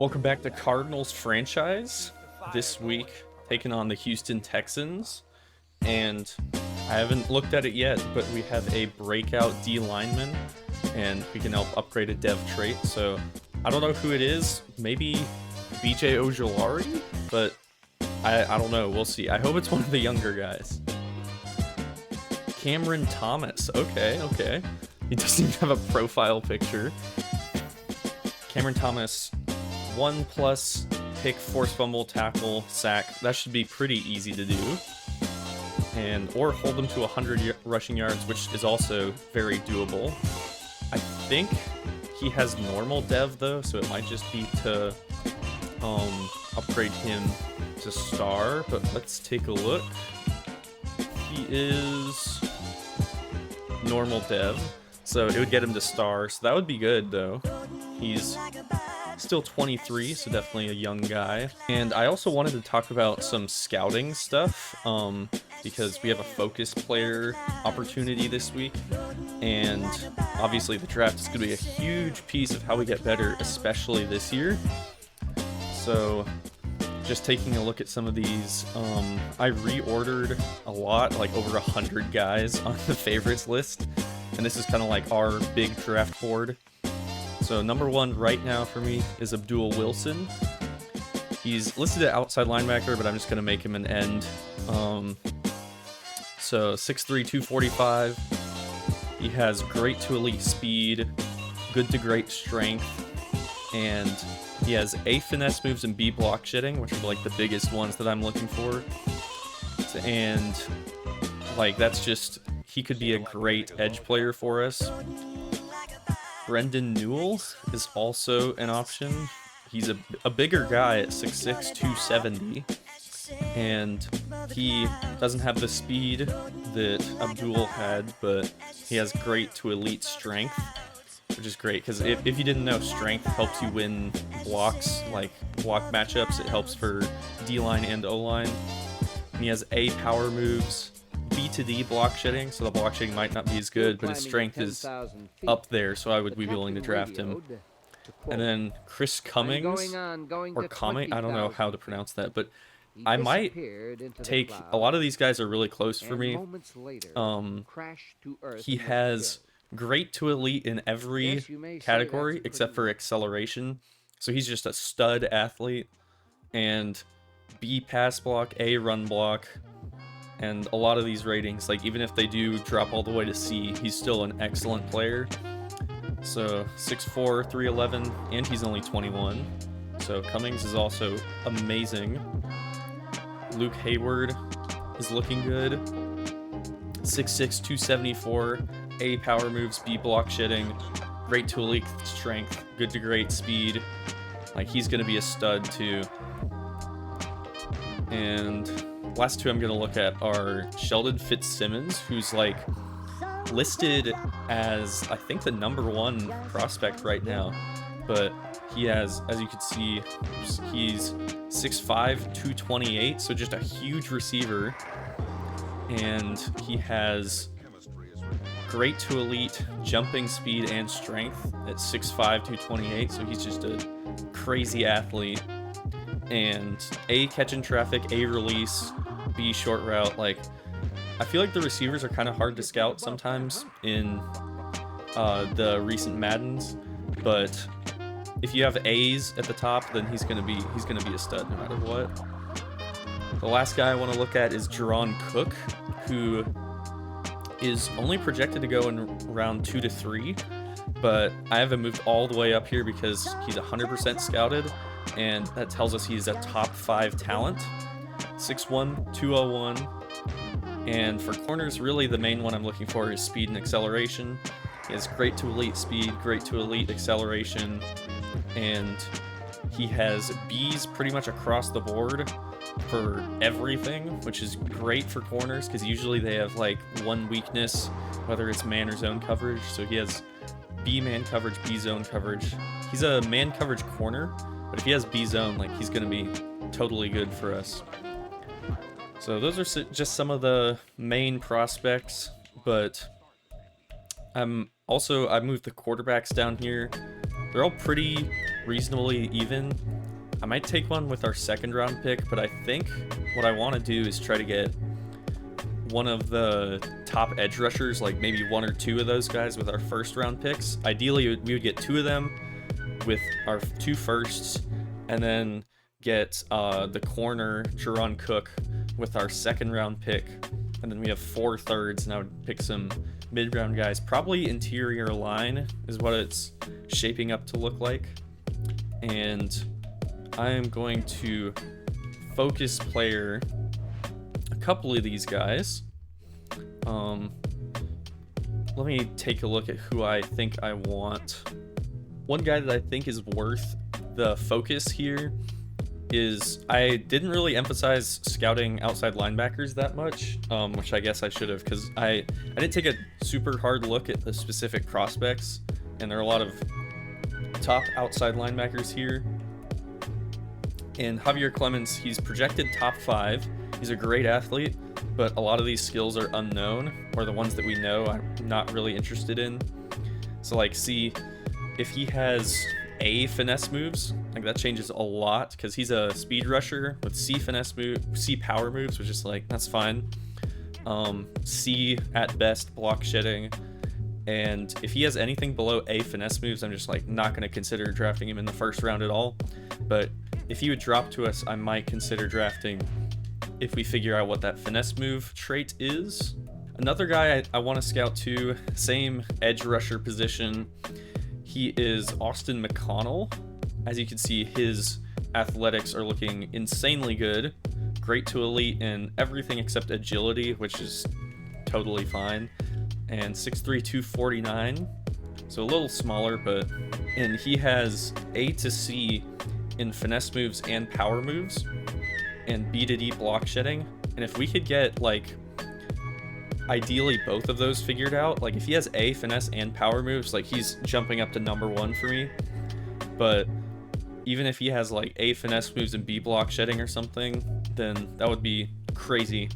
Welcome back to Cardinals franchise. This week, taking on the Houston Texans. And I haven't looked at it yet, but we have a breakout D lineman, and we can help upgrade a dev trait. So I don't know who it is. Maybe BJ Ojolari, but I don't know. We'll see. I hope it's one of the younger guys. Cameron Thomas. Okay. He doesn't even have a profile picture. Cameron Thomas, 1+ pick, force fumble, tackle, sack. That should be pretty easy to do. Or hold them to 100 rushing yards, which is also very doable. I think he has normal dev though, so it might just be to upgrade him to star. But let's take a look. He is normal dev, so it would get him to star. So that would be good though. He's still 23, so definitely a young guy. And I also wanted to talk about some scouting stuff, because we have a focus player opportunity this week, and obviously the draft is going to be a huge piece of how we get better, especially this year. So just taking a look at some of these, I reordered a lot, like over 100 guys on the favorites list, and this is kind of like our big draft board. So number one right now for me is Abdul Wilson. He's listed at outside linebacker, but I'm just going to make him an end. So 6'3", 245. He has great to elite speed, good to great strength, and he has A, finesse moves, and B, block shedding, which are like the biggest ones that I'm looking for. And like that's just, he could be a great edge player for us. Brendan Newell is also an option. He's a bigger guy at 6'6", 270, and he doesn't have the speed that Abdul had, but he has great to elite strength, which is great, because if you didn't know, strength helps you win blocks, like block matchups. It helps for D-line and O-line. And he has A, power moves, B to D, block shedding, so the block shedding might not be as good, but his strength is up there, so I would be willing to draft him. And then Chris Cummings, or Cumming, I don't know how to pronounce that, but I might take, a lot of these guys are really close for me. He has great to elite in every category except for acceleration, so he's just a stud athlete. And B, pass block, A, run block. And a lot of these ratings, like even if they do drop all the way to C, he's still an excellent player. So 6'4", 311, and he's only 21. So Cummings is also amazing. Luke Hayward is looking good. 6'6", 274, A, power moves, B, block shedding, great to elite strength, good to great speed. Like he's gonna be a stud too. And last two I'm going to look at are Sheldon Fitzsimmons, who's like listed as, I think, the #1 prospect right now. But he has, as you can see, he's 6'5", 228, so just a huge receiver. And he has great to elite jumping speed and strength at 6'5", 228, so he's just a crazy athlete. And A, catch in traffic, A, release, B, short route. Like, I feel like the receivers are kind of hard to scout sometimes in the recent Maddens, but if you have A's at the top, then he's gonna be a stud no matter what. The last guy I want to look at is Jerron Cook, who is only projected to go in round 2 to 3, but I have him moved all the way up here because he's 100% scouted, and that tells us he's a top 5 talent. 6'1", 201, and for corners, really the main one I'm looking for is speed and acceleration. He has great to elite speed, great to elite acceleration, and he has B's pretty much across the board for everything, which is great for corners because usually they have like one weakness, whether it's man or zone coverage. So he has B man coverage, B zone coverage. He's a man coverage corner, but if he has B zone, like he's going to be totally good for us. So those are just some of the main prospects, but I moved the quarterbacks down here they're all pretty reasonably even. I might take one with our second round pick, but I think what I want to do is try to get one of the top edge rushers, like maybe one or two of those guys with our first round picks. Ideally, we would get two of them with our 2 firsts, and then get the corner, Jaron Cook, with our second round pick. And then we have 4 thirds, and I would pick some mid-round guys. Probably interior line is what it's shaping up to look like. And I am going to focus player a couple of these guys. Let me take a look at who I think I want. One guy that I think is worth the focus here is, I didn't really emphasize scouting outside linebackers that much, which I guess I should have, because I didn't take a super hard look at the specific prospects, and there are a lot of top outside linebackers here. And Javier Clemens, he's projected top 5. He's a great athlete, but a lot of these skills are unknown, or the ones that we know I'm not really interested in. So like, see if he has A finesse moves, like that changes a lot, because he's a speed rusher with C power moves, which is like, that's fine. C at best block shedding, and if he has anything below A finesse moves, I'm just like not going to consider drafting him in the first round at all. But if he would drop to us, I might consider drafting if we figure out what that finesse move trait is. Another guy I want to scout too, same edge rusher position. He is Austin McConnell. As you can see, his athletics are looking insanely good. Great to elite in everything except agility, which is totally fine. And 6'3", 249. So a little smaller, and he has A to C in finesse moves and power moves, and B to D block shedding. And if we could get, like, ideally both of those figured out, like if he has A finesse and power moves, like he's jumping up to number 1 for me. But even if he has like A finesse moves and B block shedding or something, then that would be crazy.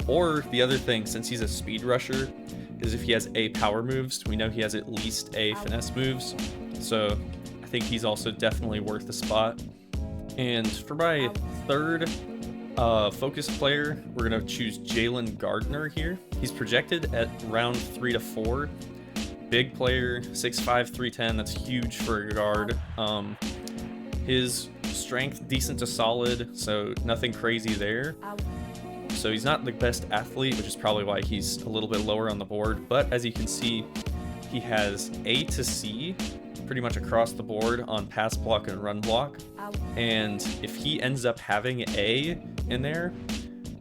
Or the other thing, since he's a speed rusher, is if he has A power moves, we know he has at least A finesse moves. So I think he's also definitely worth a spot. And for my third focus player, we're going to choose Jalen Gardner here. He's projected at round 3 to 4. Big player, 6'5", 310. That's huge for a guard. His strength, decent to solid, so nothing crazy there. So he's not the best athlete, which is probably why he's a little bit lower on the board. But as you can see, he has A to C pretty much across the board on pass block and run block. And if he ends up having A in there,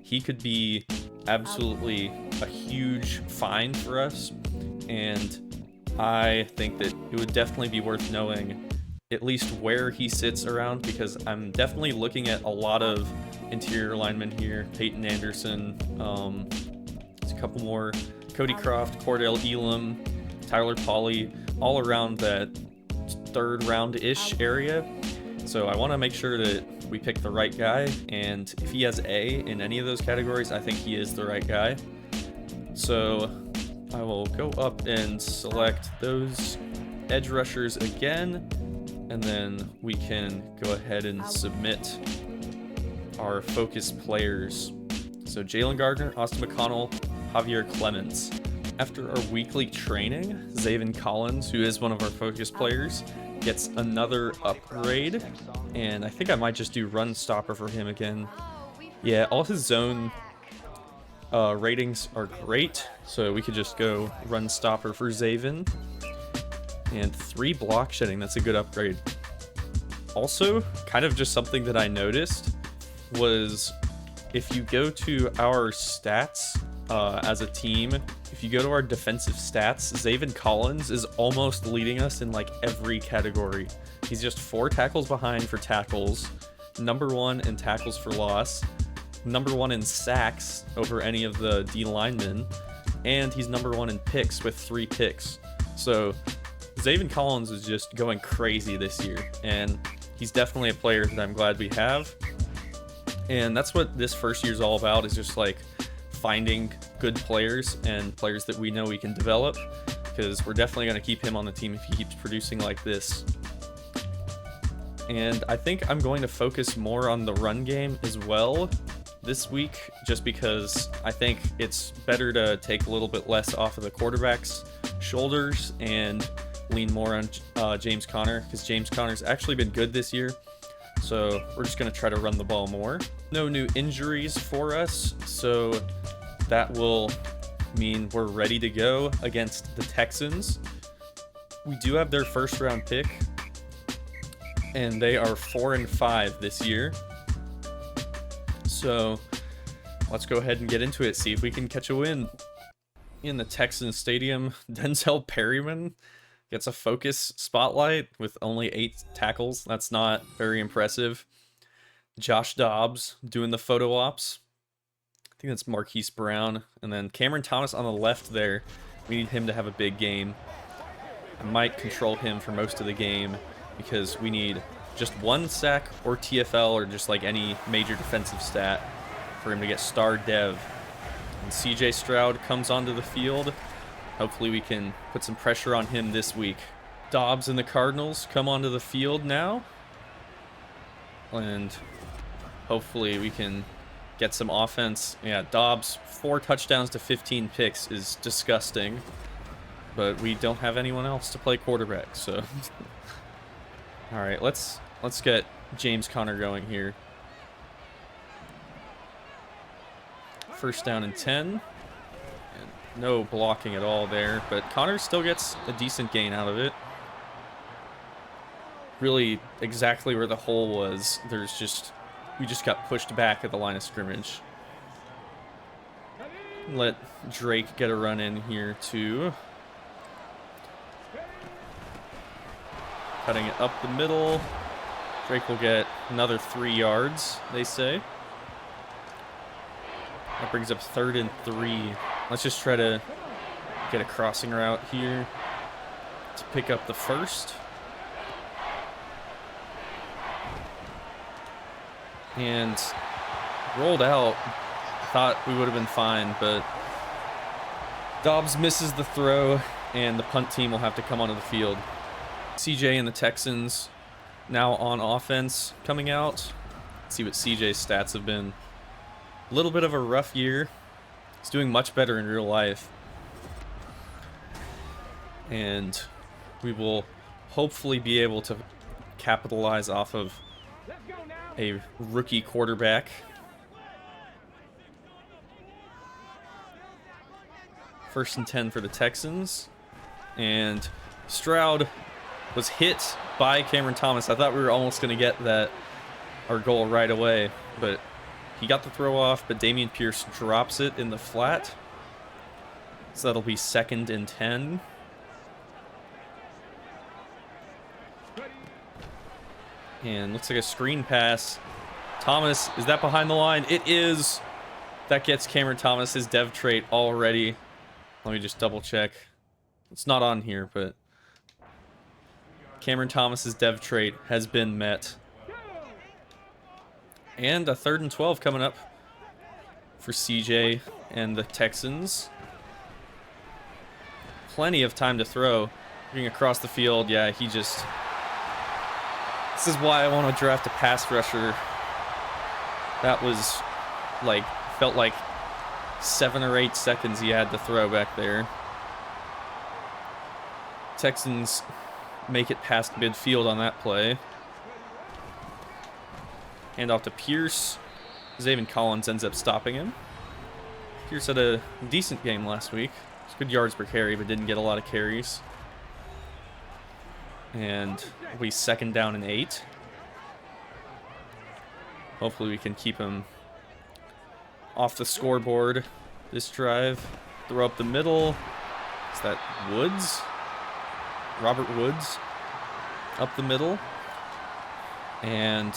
he could be absolutely a huge find for us. And I think that it would definitely be worth knowing at least where he sits around, because I'm definitely looking at a lot of interior linemen here. Peyton Anderson, there's a couple more, Cody Croft, Cordell Elam, Tyler Pauley, all around that 3rd round-ish area. So I want to make sure that we pick the right guy, and if he has A in any of those categories, I think he is the right guy. So I will go up and select those edge rushers again, and then we can go ahead and submit our focus players. So Jalen Gardner, Austin McConnell, Javier Clemens. After our weekly training, Zaven Collins, who is one of our focus players, gets another upgrade, and I think I might just do run stopper for him again. Yeah, all his zone ratings are great, so we could just go run stopper for Zaven. And 3 block shedding, that's a good upgrade. Also, kind of just something that I noticed was, if you go to our stats as a team, if you go to our defensive stats, Zaven Collins is almost leading us in like every category. He's just 4 tackles behind for tackles, number 1 in tackles for loss, number 1 in sacks over any of the D linemen, and he's number 1 in picks with 3 picks. So Zaven Collins is just going crazy this year, and he's definitely a player that I'm glad we have. And that's what this first year's all about, is just like finding good players and players that we know we can develop, because we're definitely going to keep him on the team if he keeps producing like this. And I think I'm going to focus more on the run game as well this week, just because I think it's better to take a little bit less off of the quarterback's shoulders and lean more on James Conner, because James Conner's actually been good this year. So we're just going to try to run the ball more. No new injuries for us, so that will mean we're ready to go against the Texans. We do have their first round pick, and they are 4-5 this year. So let's go ahead and get into it, see if we can catch a win. In the Texans stadium, Denzel Perryman gets a focus spotlight with only 8 tackles. That's not very impressive. Josh Dobbs doing the photo ops. I think that's Marquise Brown. And then Cameron Thomas on the left there. We need him to have a big game. I might control him for most of the game because we need just 1 sack or TFL or just like any major defensive stat for him to get star dev. And CJ Stroud comes onto the field. Hopefully we can put some pressure on him this week. Dobbs and the Cardinals come onto the field now. And hopefully we can get some offense. Yeah, Dobbs, 4 touchdowns to 15 picks is disgusting. But we don't have anyone else to play quarterback, so. All right, let's get James Conner going here. First down and 10. And no blocking at all there, but Conner still gets a decent gain out of it. Really exactly where the hole was. We just got pushed back at the line of scrimmage. Let Drake get a run in here too. Cutting it up the middle. Drake will get another 3 yards, they say. That brings up 3rd and 3. Let's just try to get a crossing route here to pick up the first. And rolled out. Thought we would have been fine, but Dobbs misses the throw, and the punt team will have to come onto the field. CJ and the Texans now on offense coming out. Let's see what CJ's stats have been. A little bit of a rough year. He's doing much better in real life. And we will hopefully be able to capitalize off of a rookie quarterback. First and 10 for the Texans. And Stroud was hit by Cameron Thomas. I thought we were almost going to get our goal right away, but he got the throw off, but Dameon Pierce drops it in the flat. So that'll be 2nd and 10. And looks like a screen pass. Thomas, is that behind the line? It is. That gets Cameron Thomas his dev trait already. Let me just double check. It's not on here, but Cameron Thomas's dev trait has been met. And a 3rd and 12 coming up for CJ and the Texans. Plenty of time to throw. Looking across the field, yeah, he just... This is why I want to draft a pass rusher. That was like, felt like 7 or 8 seconds he had to throw back there. Texans make it past midfield on that play. Hand off to Pierce. Zaven Collins ends up stopping him. Pierce had a decent game last week. It's good yards per carry, but didn't get a lot of carries. And we 2nd down and 8. Hopefully we can keep him off the scoreboard this drive. Throw up the middle. Is that Woods? Robert Woods up the middle. And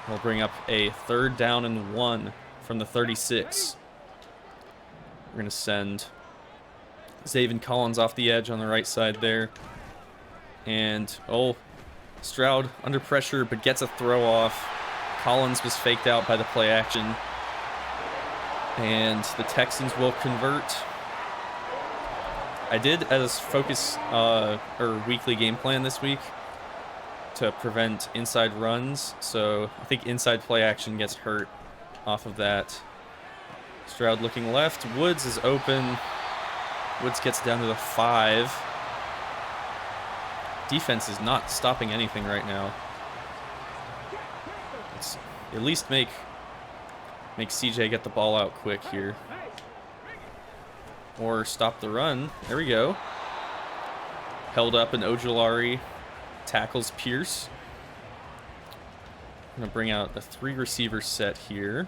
we'll bring up a 3rd down and 1 from the 36. We're going to send Zaven Collins off the edge on the right side there. And, Stroud under pressure, but gets a throw off. Collins was faked out by the play action. And the Texans will convert. I did, as focus or weekly game plan this week, to prevent inside runs, so I think inside play action gets hurt off of that. Stroud looking left. Woods is open. Woods gets down to the 5. Defense is not stopping anything right now. Let's at least make CJ get the ball out quick here. Or stop the run. There we go. Held up, and Ojulari tackles Pierce. I'm going to bring out the 3 receiver set here.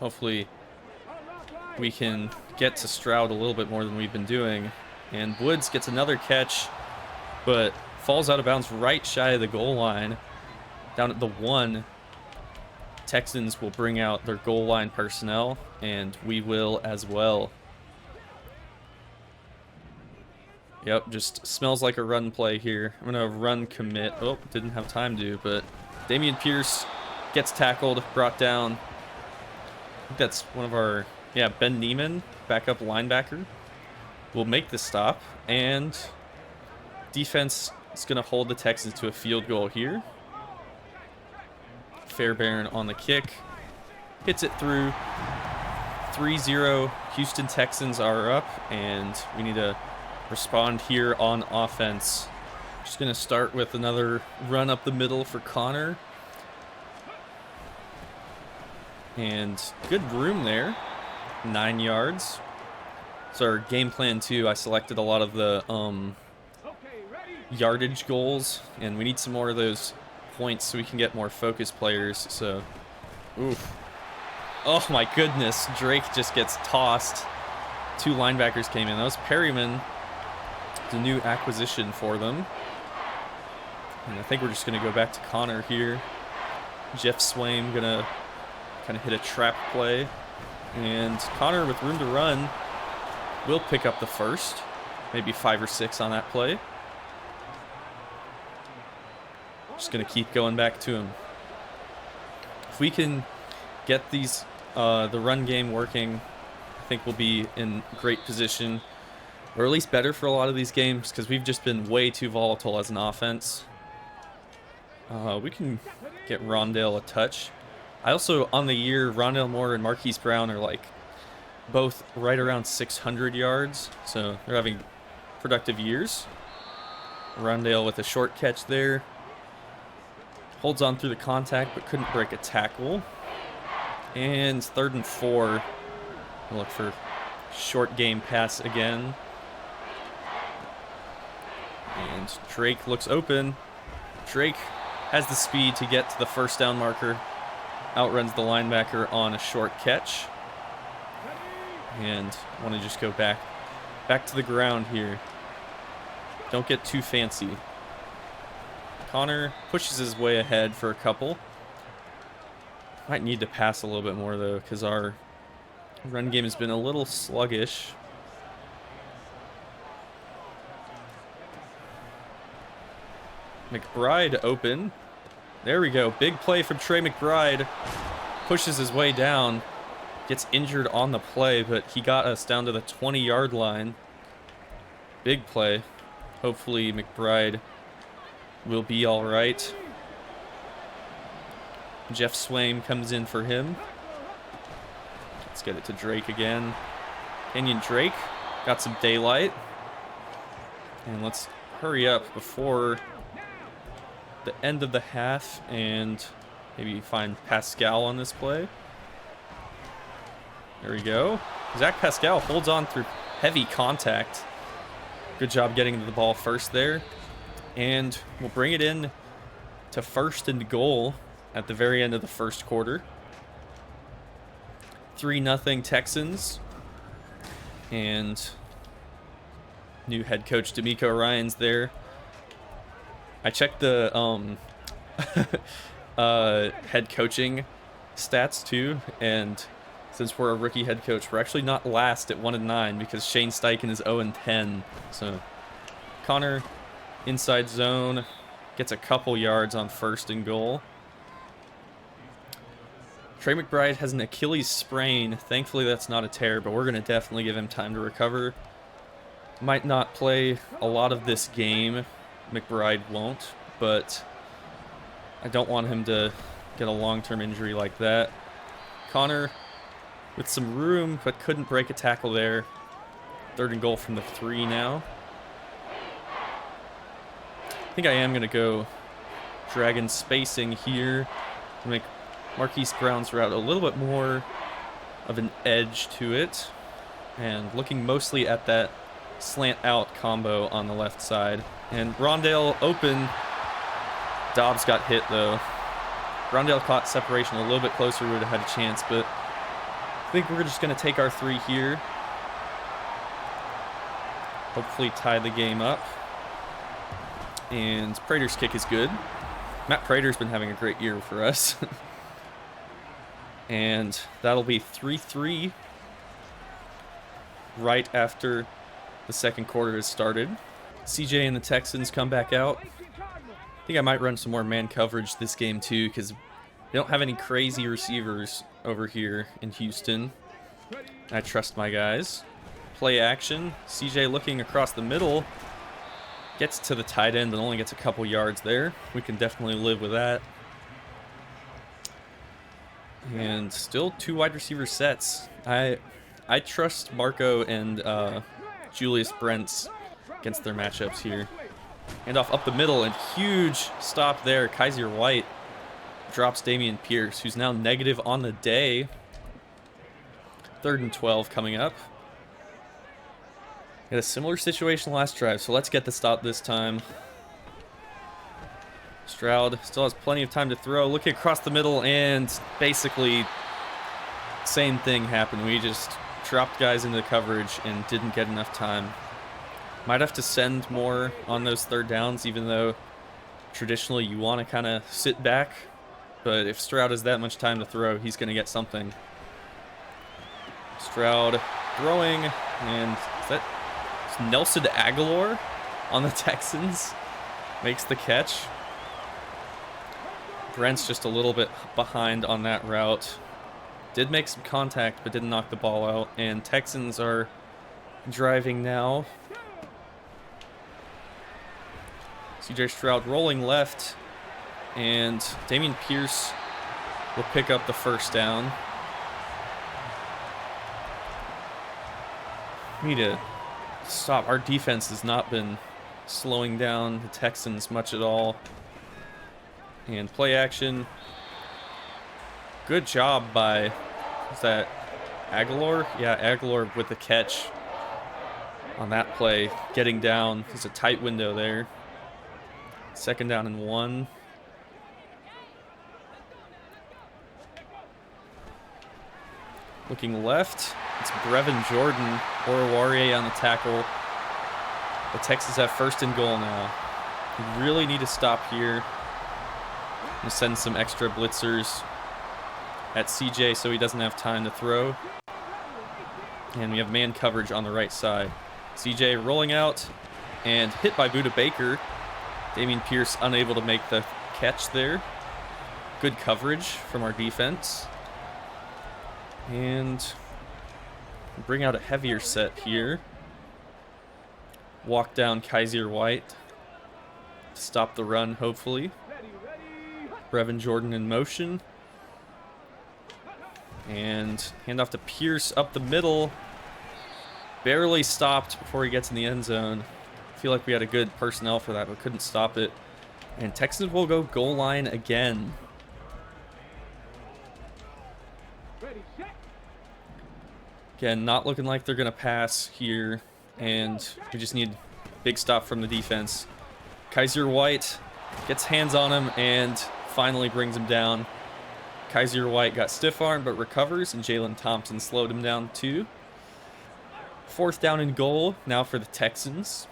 Hopefully we can get to Stroud a little bit more than we've been doing. And Woods gets another catch, but falls out of bounds right shy of the goal line. Down at the 1, Texans will bring out their goal line personnel, and we will as well. Yep, just smells like a run play here. I'm going to run commit. Oh, didn't have time to, but Dameon Pierce gets tackled, brought down. I think that's one of our, yeah, Ben Neiman, backup linebacker, will make the stop, and defense is going to hold the Texans to a field goal here. Fairbairn on the kick, hits it through. 3-0, Houston Texans are up, and we need to respond here on offense. Just going to start with another run up the middle for Connor. And good room there, 9 yards. So our game plan too, I selected a lot of the yardage goals, and we need some more of those points so we can get more focused players. So, oof. Oh my goodness, Drake just gets tossed. 2 linebackers came in. That was Perryman, the new acquisition for them. And I think we're just going to go back to Connor here. Jeff Swaim going to kind of hit a trap play, and Connor with room to run will pick up the first, maybe 5 or 6 on that play. Just gonna keep going back to him. If we can get these the run game working, I think we'll be in great position, or at least better for a lot of these games, because we've just been way too volatile as an offense. We can get Rondale a touch. I also, on the year, Rondale Moore and Marquise Brown are like both right around 600 yards, so they're having productive years. Rondale with a short catch there. Holds on through the contact, but couldn't break a tackle. And 3rd and 4. We'll look for short game pass again. And Drake looks open. Drake has the speed to get to the first down marker. Outruns the linebacker on a short catch. And want to just go back to the ground here. Don't get too fancy. Connor pushes his way ahead for a couple. Might need to pass a little bit more though, because our run game has been a little sluggish. McBride open. There we go. Big play from Trey McBride. Pushes his way down. Gets injured on the play, but he got us down to the 20-yard line. Big play. Hopefully McBride will be all right. Jeff Swaim comes in for him. Let's get it to Drake again. Kenyon Drake got some daylight. And let's hurry up before the end of the half and maybe find Pascal on this play. There we go. Zach Pascal holds on through heavy contact. Good job getting to the ball first there. And we'll bring it in to 1st and goal at the very end of the first quarter. 3-0 Texans. And new head coach D'Amico Ryans there. I checked the head coaching stats too, and since we're a rookie head coach, we're actually not last at 1-9 because Shane Steichen is 0-10. So Connor inside zone gets a couple yards on 1st and goal. Trey McBride has an Achilles sprain. Thankfully that's not a tear, but we're going to definitely give him time to recover. Might not play a lot of this game. McBride won't, but I don't want him to get a long-term injury like that. Connor with some room, but couldn't break a tackle there. 3rd and goal from the 3 now. I think I am going to go dragon spacing here to make Marquise Brown's route a little bit more of an edge to it. And looking mostly at that slant out combo on the left side. And Rondale open. Dobbs got hit though. Rondale caught separation a little bit closer, would have had a chance, but I think we're just going to take our 3 here. Hopefully tie the game up. And Prater's kick is good. Matt Prater's been having a great year for us. And that'll be 3-3 right after the second quarter has started. CJ and the Texans come back out. I think I might run some more man coverage this game too, because we don't have any crazy receivers over here in Houston. I trust my guys. Play action. CJ looking across the middle. Gets to the tight end, but only gets a couple yards there. We can definitely live with that. And still 2 wide receiver sets. I trust Marco and Julius Brents against their matchups here. Handoff up the middle, and huge stop there. Kaiser White drops Dameon Pierce, who's now negative on the day. 3rd and 12 coming up. Had a similar situation last drive, so let's get the stop this time. Stroud still has plenty of time to throw. Looking across the middle, and basically same thing happened. We just dropped guys into coverage and didn't get enough time. Might have to send more on those 3rd downs, even though traditionally you want to kind of sit back. But if Stroud has that much time to throw, he's going to get something. Stroud throwing, and is that Nelson Aguilar on the Texans? Makes the catch. Brent's just a little bit behind on that route. Did make some contact, but didn't knock the ball out. And Texans are driving now. CJ Stroud rolling left, and Dameon Pierce will pick up the 1st down. We need to stop. Our defense has not been slowing down the Texans much at all. And play action. Good job by, is that Aguilar? Yeah, Aguilar with the catch on that play. Getting down. There's a tight window there. 2nd down and 1. Looking left, it's Brevin Jordan or Warrior on the tackle. The Texans have 1st and goal now. We really need to stop here. I'm going to send some extra blitzers at CJ so he doesn't have time to throw. And we have man coverage on the right side. CJ rolling out and hit by Budda Baker. Dameon Pierce unable to make the catch there. Good coverage from our defense. And bring out a heavier set here. Walk down Kaiser White to stop the run, hopefully. Brevin Jordan in motion. And handoff to Pierce up the middle. Barely stopped before he gets in the end zone. I feel like we had a good personnel for that, but couldn't stop it. And Texans will go goal line again. Again, not looking like they're going to pass here. And we just need big stop from the defense. Kaiser White gets hands on him and finally brings him down. Kaiser White got stiff-armed but recovers, and Jalen Thompson slowed him down too. 4th down and goal now for the Texans.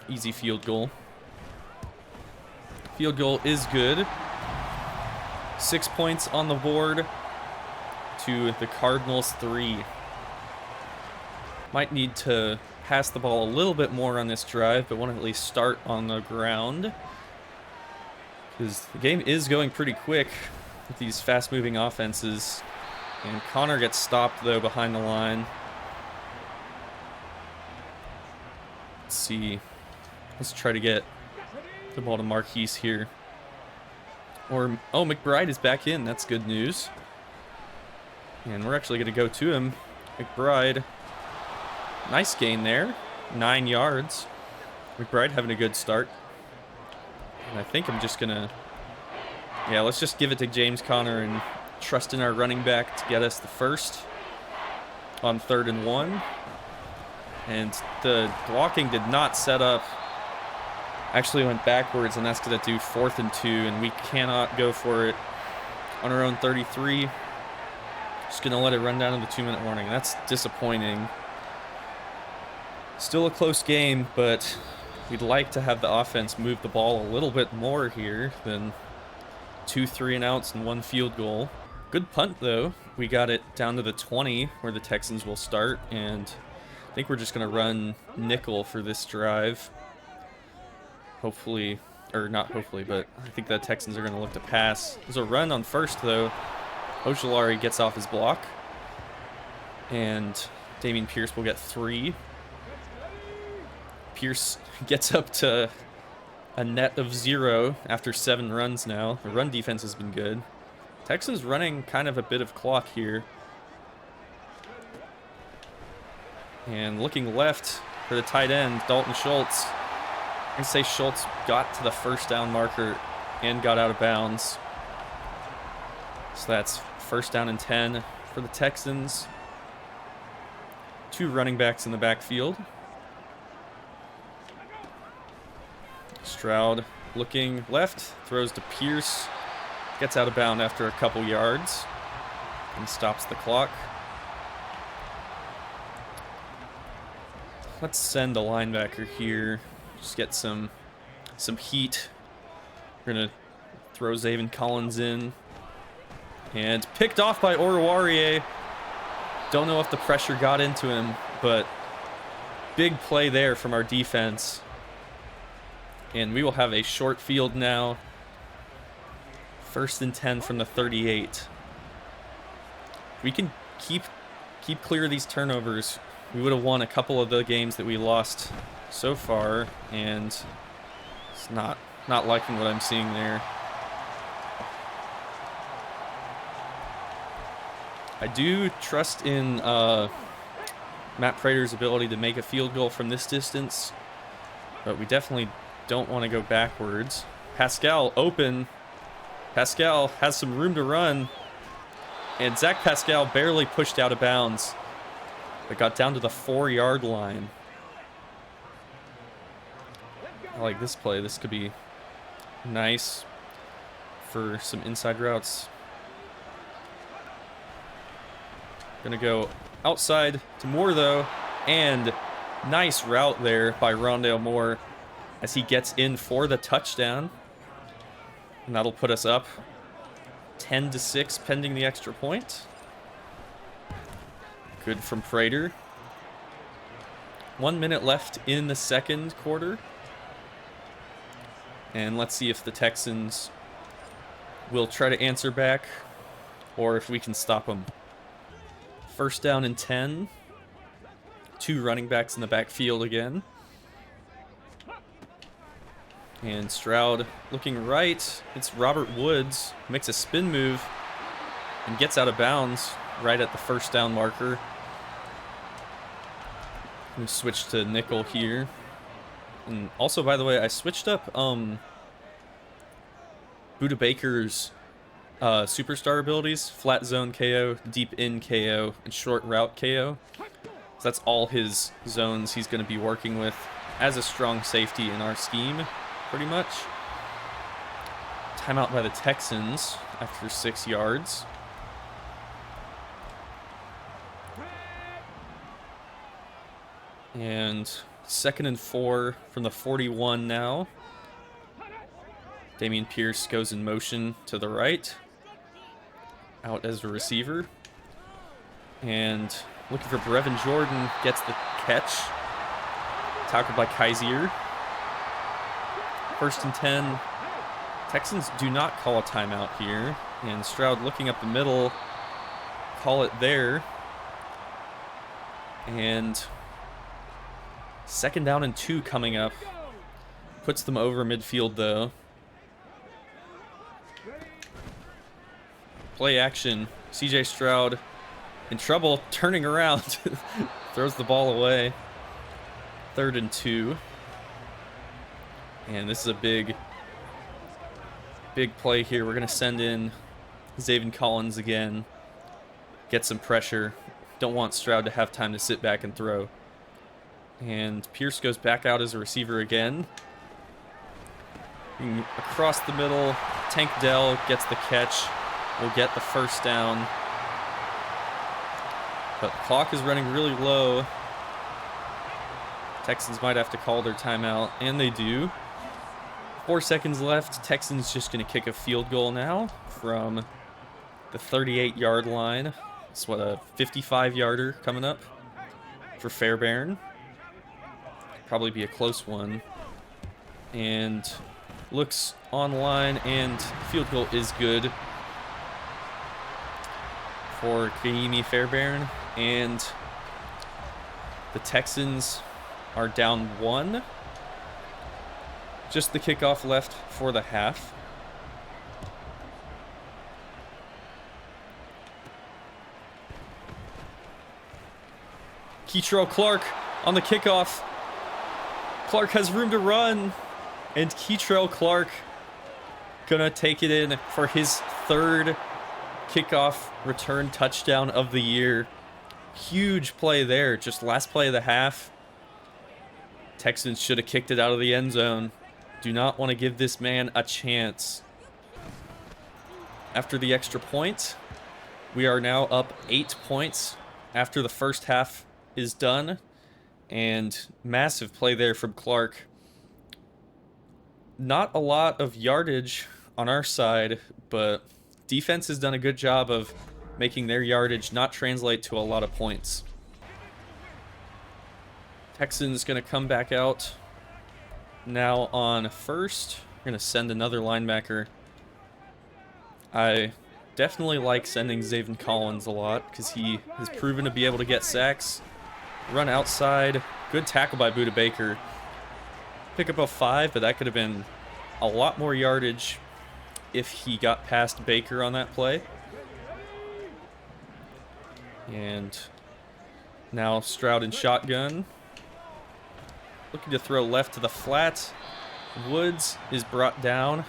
Easy field goal. Field goal is good. 6 points on the board to the Cardinals 3. Might need to pass the ball a little bit more on this drive, but want to at least start on the ground. Because the game is going pretty quick with these fast-moving offenses. And Connor gets stopped, though, behind the line. Let's see. Let's try to get the ball to Marquise here. Or, oh, McBride is back in. That's good news. And we're actually going to go to him. McBride. Nice gain there. 9 yards. McBride having a good start. And I think I'm just going to... Yeah, let's just give it to James Conner and trust in our running back to get us the first on 3rd and 1. And the blocking did not set up. Actually went backwards, and that's going to do 4th and 2, and we cannot go for it on our own 33. Just going to let it run down to the 2-minute warning. That's disappointing. Still a close game, but we'd like to have the offense move the ball a little bit more here than 2 3-and-outs and 1 field goal. Good punt, though. We got it down to the 20, where the Texans will start, and I think we're just going to run nickel for this drive. Hopefully, or not hopefully, but I think the Texans are going to look to pass. There's a run on first, though. Ojulari gets off his block, and Dameon Pierce will get 3. Pierce gets up to a net of 0 after 7 runs now. The run defense has been good. Texans running kind of a bit of clock here. And looking left for the tight end, Dalton Schultz. I'm going to say Schultz got to the first down marker and got out of bounds. So that's 1st down and 10 for the Texans. 2 running backs in the backfield. Stroud looking left, throws to Pierce, gets out of bounds after a couple yards and stops the clock. Let's send a linebacker here. Just get some heat. We're going to throw Zaven Collins in. And picked off by Oruwariye. Don't know if the pressure got into him, but big play there from our defense. And we will have a short field now. 1st and 10 from the 38. We can keep clear of these turnovers. We would have won a couple of the games that we lost so far, and it's not liking what I'm seeing there. I do trust in Matt Prater's ability to make a field goal from this distance, but we definitely don't want to go backwards. Pascal open. Pascal has some room to run, and Zach Pascal barely pushed out of bounds, but got down to the 4-yard line. I like this play. This could be nice for some inside routes. Gonna go outside to Moore, though, and nice route there by Rondale Moore as he gets in for the touchdown. And that'll put us up 10-6 pending the extra point. Good from Prater. 1 minute left in the 2nd quarter. And let's see if the Texans will try to answer back or if we can stop them. 1st down and 10. 2 running backs in the backfield again. And Stroud looking right. It's Robert Woods. Makes a spin move and gets out of bounds right at the 1st down marker. I'm going to switch to nickel here. And also, by the way, I switched up Buda Baker's superstar abilities. Flat zone KO, deep in KO, and short route KO. So that's all his zones he's going to be working with as a strong safety in our scheme, pretty much. Timeout by the Texans after 6 yards. And 2nd and 4 from the 41 now. Dameon Pierce goes in motion to the right. Out as a receiver. And looking for Brevin Jordan, gets the catch. Tackled by Kaiser. 1st and 10. Texans do not call a timeout here. And Stroud looking up the middle. Call it there. And 2nd down and 2 coming up. Puts them over midfield, though. Play action. CJ Stroud in trouble, turning around. Throws the ball away. 3rd and 2. And this is a big play here. We're going to send in Zaven Collins again. Get some pressure. Don't want Stroud to have time to sit back and throw. And Pierce goes back out as a receiver again. Across the middle, Tank Dell gets the catch. Will get the 1st down. But the clock is running really low. Texans might have to call their timeout, and they do. 4 seconds left. Texans just going to kick a field goal now from the 38-yard line. It's what, a 55-yarder coming up for Fairbairn. Probably be a close one. And looks online, and field goal is good for Kahimi Fairbairn. And the Texans are down 1. Just the kickoff left for the half. Keitrell Clark on the kickoff. Clark has room to run, and Keitrell Clark gonna take it in for his 3rd kickoff return touchdown of the year. Huge play there, just last play of the half. Texans should have kicked it out of the end zone. Do not want to give this man a chance. After the extra point, we are now up 8 points after the first half is done. And massive play there from Clark. Not a lot of yardage on our side, but defense has done a good job of making their yardage not translate to a lot of points. Texans going to come back out now on 1st. We're going to send another linebacker. I definitely like sending Zaven Collins a lot because he has proven to be able to get sacks. Run outside. Good tackle by Budda Baker. Pick up a 5, but that could have been a lot more yardage if he got past Baker on that play. And now Stroud in shotgun. Looking to throw left to the flat. Woods is brought down.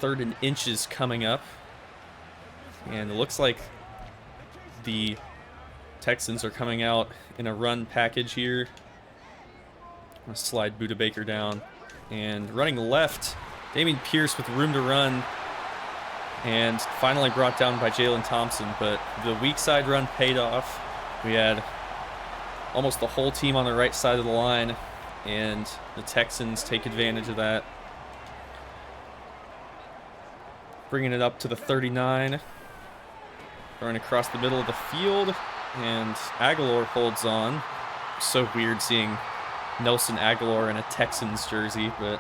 3rd and inches coming up. And it looks like the Texans are coming out in a run package here. I'm going to slide Budda Baker down. And running left, Dameon Pierce with room to run. And finally brought down by Jalen Thompson. But the weak side run paid off. We had almost the whole team on the right side of the line. And the Texans take advantage of that. Bringing it up to the 39. Throwing across the middle of the field. And Aguilar holds on. So weird seeing Nelson Aguilar in a Texans jersey, but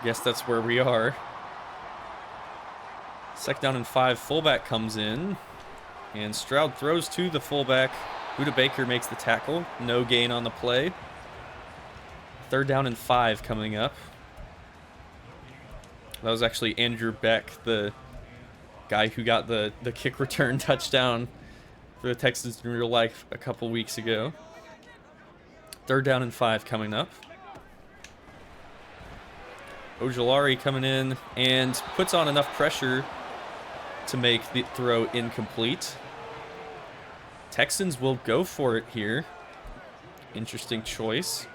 guess that's where we are. 2nd down and 5. Fullback comes in. And Stroud throws to the fullback. Budda Baker makes the tackle. No gain on the play. 3rd down and 5 coming up. That was actually Andrew Beck, the guy who got the kick return touchdown for the Texans in real life a couple weeks ago. 3rd down and 5 coming up. Ojulari coming in and puts on enough pressure to make the throw incomplete. Texans will go for it here. Interesting choice.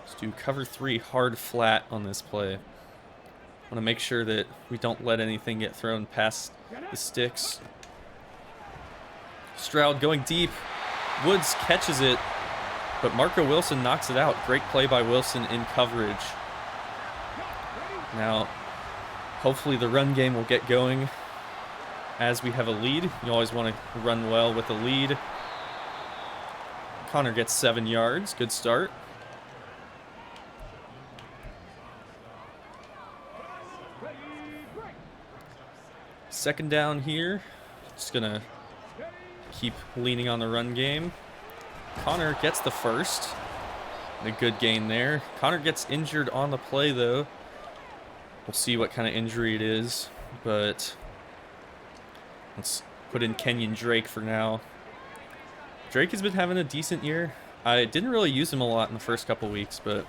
Let's do cover 3 hard flat on this play. Want to make sure that we don't let anything get thrown past the sticks. Stroud going deep. Woods catches it, but Marco Wilson knocks it out. Great play by Wilson in coverage. Now, hopefully the run game will get going as we have a lead. You always want to run well with a lead. Connor gets 7 yards. Good start. Second down here. Just going to keep leaning on the run game. Connor gets the first. And a good gain there. Connor gets injured on the play, though. We'll see what kind of injury it is, but let's put in Kenyon Drake for now. Drake has been having a decent year. I didn't really use him a lot in the first couple weeks, but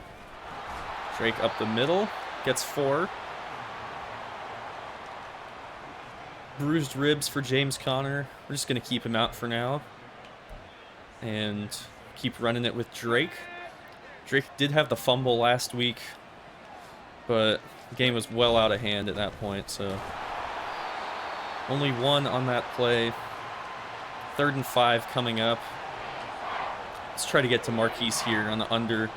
Drake up the middle, gets 4. Bruised ribs for James Conner. We're just going to keep him out for now and keep running it with Drake. Drake did have the fumble last week, but the game was well out of hand at that point, so only 1 on that play. 3rd and 5 coming up. Let's try to get to Marquise here on the under,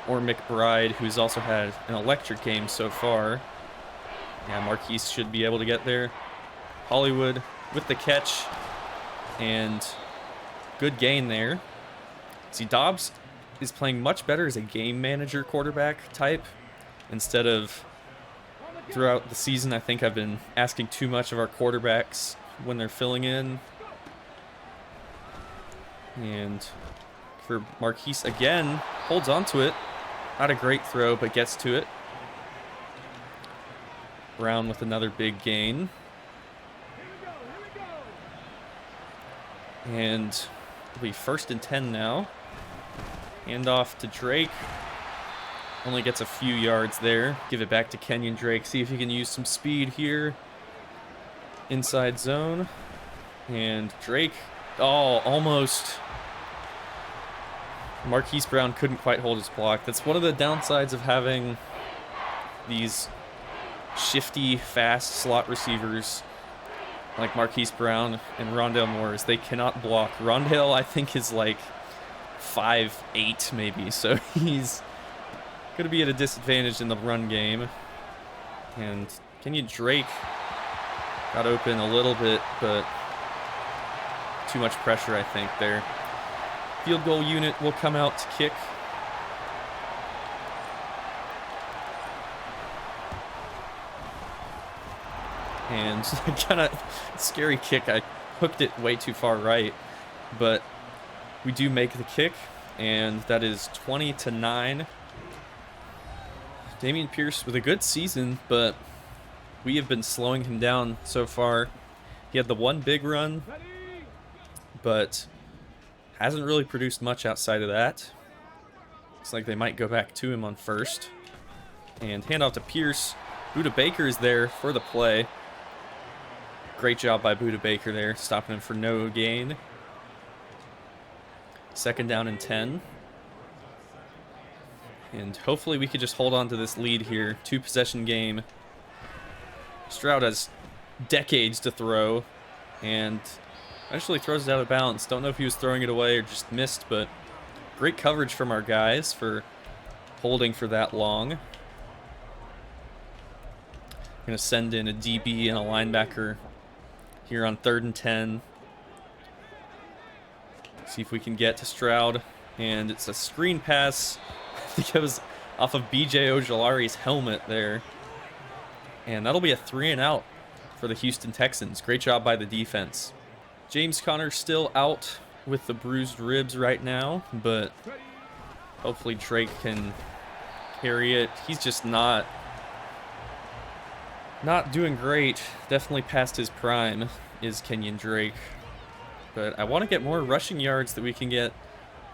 or McBride, who's also had an electric game so far. Yeah, Marquise should be able to get there. Hollywood with the catch, and good gain there. See, Dobbs is playing much better as a game manager quarterback type instead of throughout the season. I think I've been asking too much of our quarterbacks when they're filling in. And for Marquise again, holds on to it. Not a great throw, but gets to it. Brown with another big gain. And it'll be 1st and 10 now. Hand off to Drake. Only gets a few yards there. Give it back to Kenyon Drake. See if he can use some speed here. Inside zone. And Drake. Oh, almost. Marquise Brown couldn't quite hold his block. That's one of the downsides of having these shifty, fast slot receivers like Marquise Brown and Rondale Moore is they cannot block. Rondale, I think, is like 5'8" maybe, so he's going to be at a disadvantage in the run game. And Kenyon Drake got open a little bit, but too much pressure, I think, there. Field goal unit will come out to kick. And kind of scary kick. I hooked it way too far right, but we do make the kick, and that is 20-9. Dameon Pierce with a good season, but we have been slowing him down so far. He had the one big run, but hasn't really produced much outside of that. Looks like they might go back to him on 1st. And handoff to Pierce. Budda Baker is there for the play. Great job by Budda Baker there, stopping him for no gain. 2nd down and 10. And hopefully we could just hold on to this lead here. 2-possession game. Stroud has decades to throw, and actually throws it out of bounds. Don't know if he was throwing it away or just missed, but great coverage from our guys for holding for that long. Gonna send in a DB and a linebacker here on 3rd and 10. See if we can get to Stroud, and it's a screen pass. I think it was off of BJ Ojolari's helmet there. And that'll be a 3-and-out for the Houston Texans. Great job by the defense. James Conner still out with the bruised ribs right now, but hopefully Drake can carry it. He's just not doing great. Definitely past his prime is Kenyon Drake. But I want to get more rushing yards that we can get,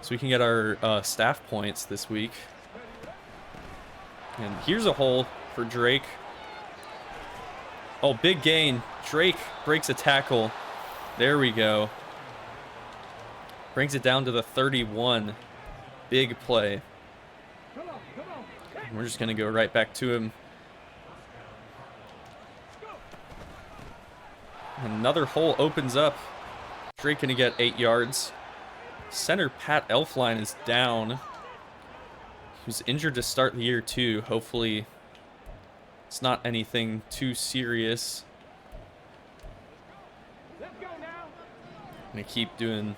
so we can get our staff points this week. And here's a hole for Drake. Oh, big gain. Drake breaks a tackle. There we go. Brings it down to the 31. Big play. We're just going to go right back to him. Another hole opens up. Drake going to get 8 yards. Center Pat Elflein is down. He was injured to start the year too. Hopefully it's not anything too serious. I'm going to keep doing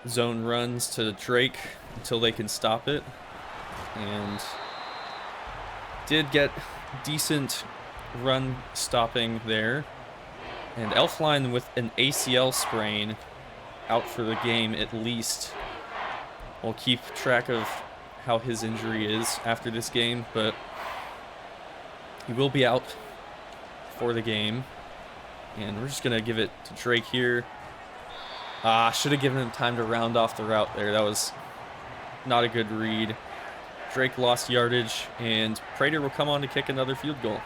zone runs to Drake until they can stop it. And did get decent run stopping there. And Elflein with an ACL sprain out for the game at least. We'll keep track of how his injury is after this game, but he will be out for the game. And we're just going to give it to Drake here. Should have given him time to round off the route there. That was not a good read. Drake lost yardage, and Prater will come on to kick another field goal.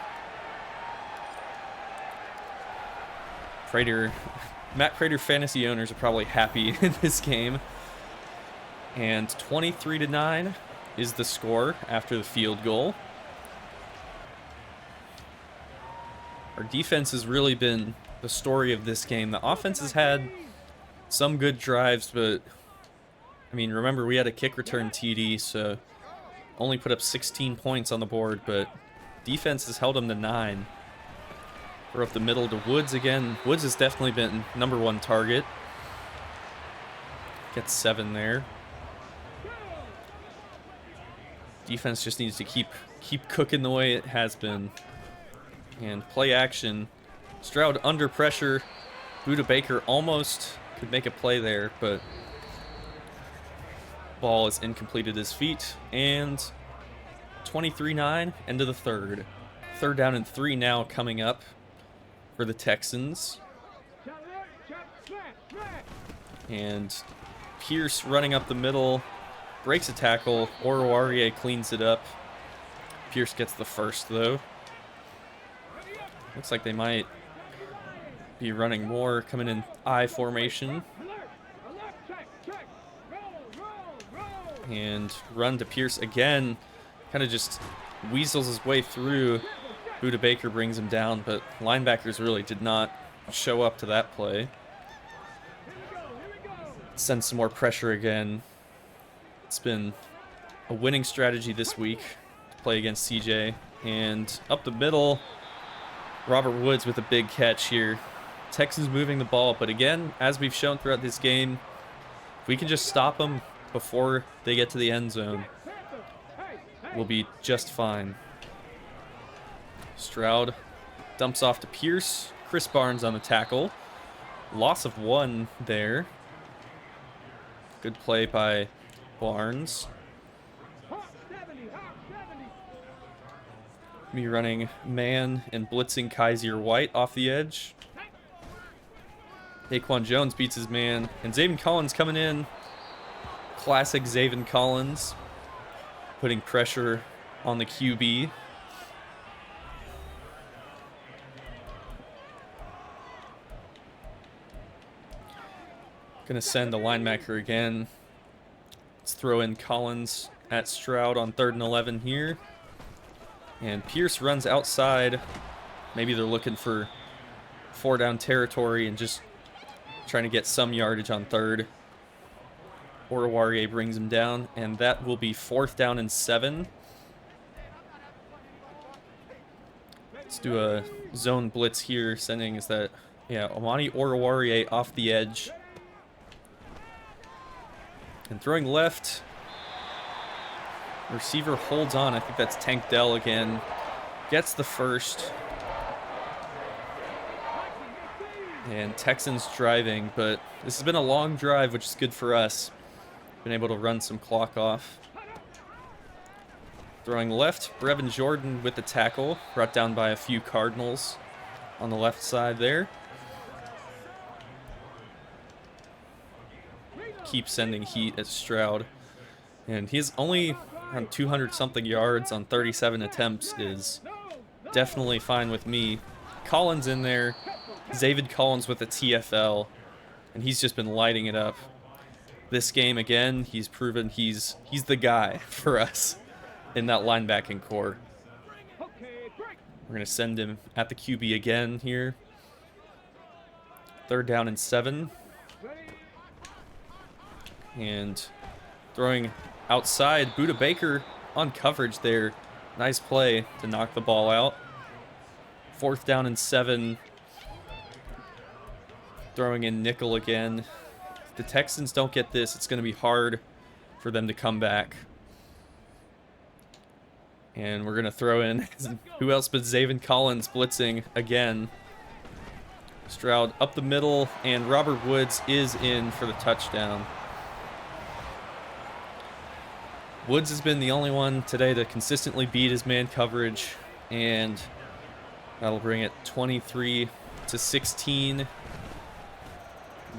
Matt Prater fantasy owners are probably happy in this game. And 23-9 is the score after the field goal. Our defense has really been the story of this game. The offense has had some good drives, but I mean, remember we had a kick return TD, so only put up 16 points on the board, but defense has held them to 9. We're up the middle to Woods again. Woods has definitely been #1 target. Gets 7 there. Defense just needs to keep cooking the way it has been. And play action. Stroud under pressure. Buda Baker almost could make a play there, but ball is incomplete at his feet. And 23-9, end of the third. 3rd down and 3 now coming up for the Texans. And Pierce running up the middle. Breaks a tackle. Oruwariye cleans it up. Pierce gets the first, though. Looks like they might be running more, coming in I formation. And run to Pierce again. Kind of just weasels his way through. Buda Baker brings him down, but linebackers really did not show up to that play. Send some more pressure again. It's been a winning strategy this week to play against CJ. And up the middle, Robert Woods with a big catch here. Texans moving the ball, but again, as we've shown throughout this game, if we can just stop them before they get to the end zone, we'll be just fine. Stroud dumps off to Pierce. Chris Barnes on the tackle. Loss of 1 there. Good play by Barnes. Me running man and blitzing Kaiser White off the edge. Daquan Jones beats his man. And Zaven Collins coming in. Classic Zaven Collins. Putting pressure on the QB. Gonna send the linebacker again. Let's throw in Collins at Stroud on 3rd and 11 here. And Pierce runs outside. Maybe they're looking for 4-down territory and just trying to get some yardage on 3rd. Oruwariye brings him down, and that will be 4th down and 7. Let's do a zone blitz here. Sending is that, yeah, Amani Oruwariye off the edge. And throwing left. Receiver holds on. I think that's Tank Dell again. Gets the first. And Texans driving, but this has been a long drive, which is good for us. Been able to run some clock off. Throwing left, Brevin Jordan with the tackle. Brought down by a few Cardinals on the left side there. Keep sending heat at Stroud. And he's only around 200-something yards on 37 attempts is definitely fine with me. Collins in there. Zaven Collins with a TFL. And he's just been lighting it up. This game, again, he's proven he's the guy for us in that linebacking core. We're going to send him at the QB again here. 3rd down and 7. And throwing outside, Buda Baker on coverage there. Nice play to knock the ball out. 4th down and 7. Throwing in nickel again. If the Texans don't get this, it's going to be hard for them to come back. And we're going to throw in who else but Zaven Collins blitzing again. Stroud up the middle, and Robert Woods is in for the touchdown. Woods has been the only one today to consistently beat his man coverage, and that'll bring it 23-16.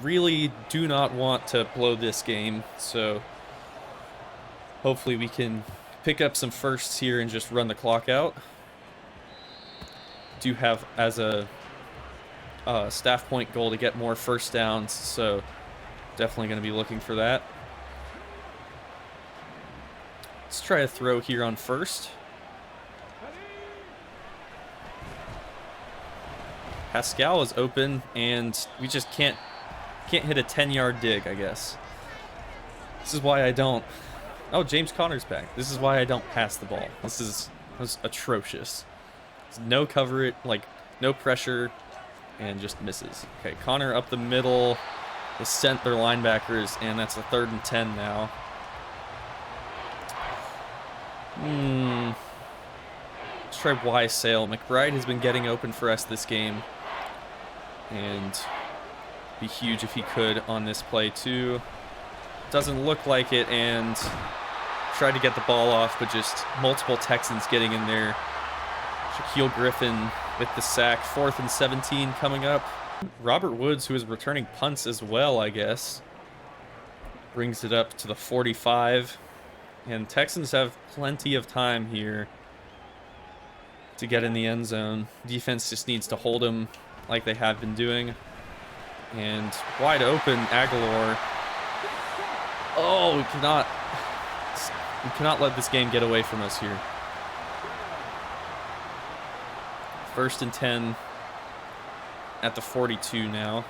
Really do not want to blow this game, so hopefully we can pick up some firsts here and just run the clock out. Do have as a staff point goal to get more first downs, so definitely going to be looking for that. Let's try a throw here on first. Pascal is open, and we just can't hit a 10-yard dig, I guess. This is why I don't... Oh, James Conner's back. This is why I don't pass the ball. This was atrocious. There's no cover it, like, no pressure, and just misses. Okay, Conner up the middle. They sent their linebackers, and that's a 3rd and 10 now. Let's try Y Sale. McBride has been getting open for us this game, and be huge if he could on this play too. Doesn't look like it, and tried to get the ball off, but just multiple Texans getting in there. Shaquille Griffin with the sack. 4th and 17 coming up. Robert Woods, who is returning punts as well, I guess, brings it up to the 45. And Texans have plenty of time here to get in the end zone. Defense just needs to hold them like they have been doing. And wide open, Aguilar. Oh, we cannot let this game get away from us here. 1st and 10 at the 42 now.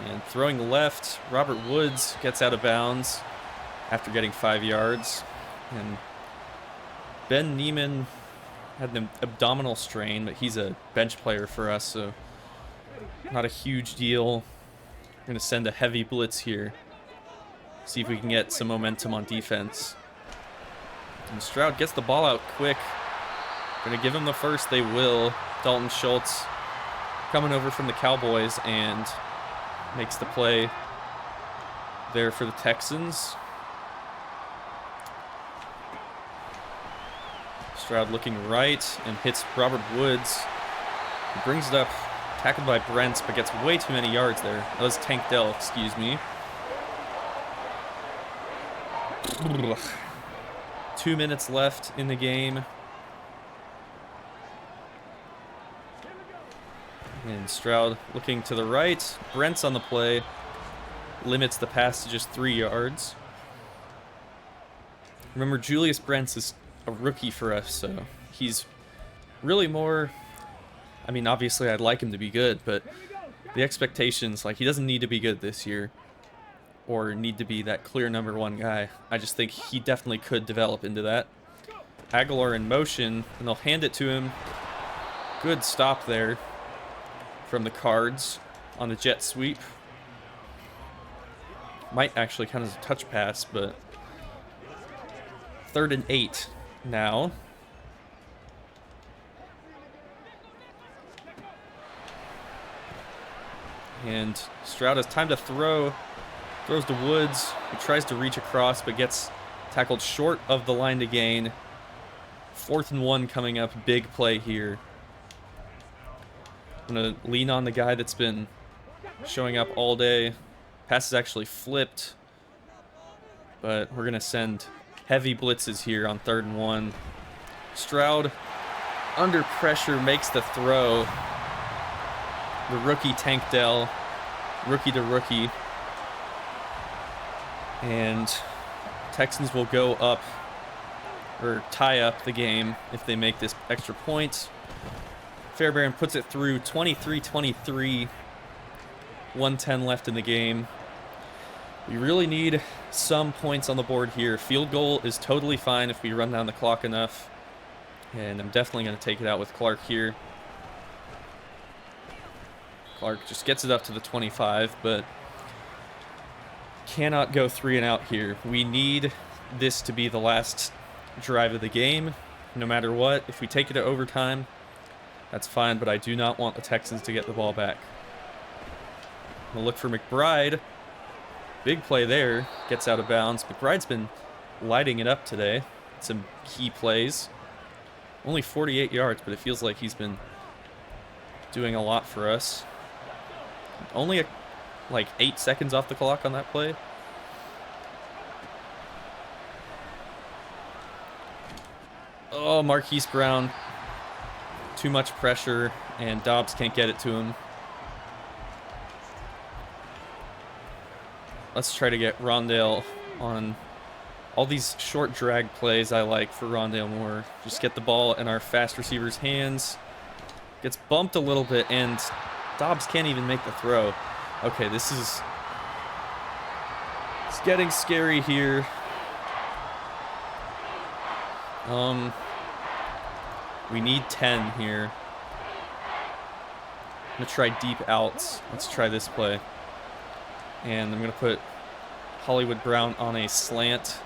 And throwing left, Robert Woods gets out of bounds after getting 5 yards. And Ben Neiman had an abdominal strain, but he's a bench player for us, so not a huge deal. We're going to send a heavy blitz here. See if we can get some momentum on defense. And Stroud gets the ball out quick. Going to give him the first. They will. Dalton Schultz coming over from the Cowboys and makes the play there for the Texans. Stroud looking right and hits Robert Woods. He brings it up, tackled by Brent, but gets way too many yards there. That was Tank Dell, excuse me. 2 minutes left in the game. And Stroud looking to the right. Brent's on the play. Limits the pass to just 3 yards. Remember, Julius Brents is a rookie for us, so he's really more... I mean, obviously I'd like him to be good, but the expectations, like, he doesn't need to be good this year or need to be that clear #1 guy. I just think he definitely could develop into that. Aguilar in motion, and they'll hand it to him. Good stop there from the Cards on the jet sweep. Might actually count as a touch pass, but 3rd and 8 now. And Stroud has time to throw. Throws to Woods, who tries to reach across, but gets tackled short of the line to gain. 4th and 1 coming up. Big play here. I'm going to lean on the guy that's been showing up all day. Pass is actually flipped, but we're going to send heavy blitzes here on 3rd and 1. Stroud, under pressure, makes the throw. The rookie Tank Dell, rookie to rookie. And Texans will go up, or tie up the game if they make this extra point. Fairbairn puts it through 23-23. 1:10 left in the game. We really need some points on the board here. Field goal is totally fine if we run down the clock enough. And I'm definitely going to take it out with Clark here. Clark just gets it up to the 25, but cannot go 3 and out here. We need this to be the last drive of the game. no matter what. If we take it to overtime, that's fine, but I do not want the Texans to get the ball back. We'll look for McBride. Big play there. Gets out of bounds. McBride's been lighting it up today. Some key plays. Only 48 yards, but it feels like he's been doing a lot for us. Only like 8 seconds off the clock on that play. Oh, Marquise Brown. Too much pressure, and Dobbs can't get it to him. Let's try to get Rondale on all these short drag plays I like for Rondale Moore. Just get the ball in our fast receiver's hands. Gets bumped a little bit, and Dobbs can't even make the throw. Okay, it's getting scary here. We need 10 here. I'm gonna try deep outs. Let's try this play. And I'm gonna put Hollywood Brown on a slant.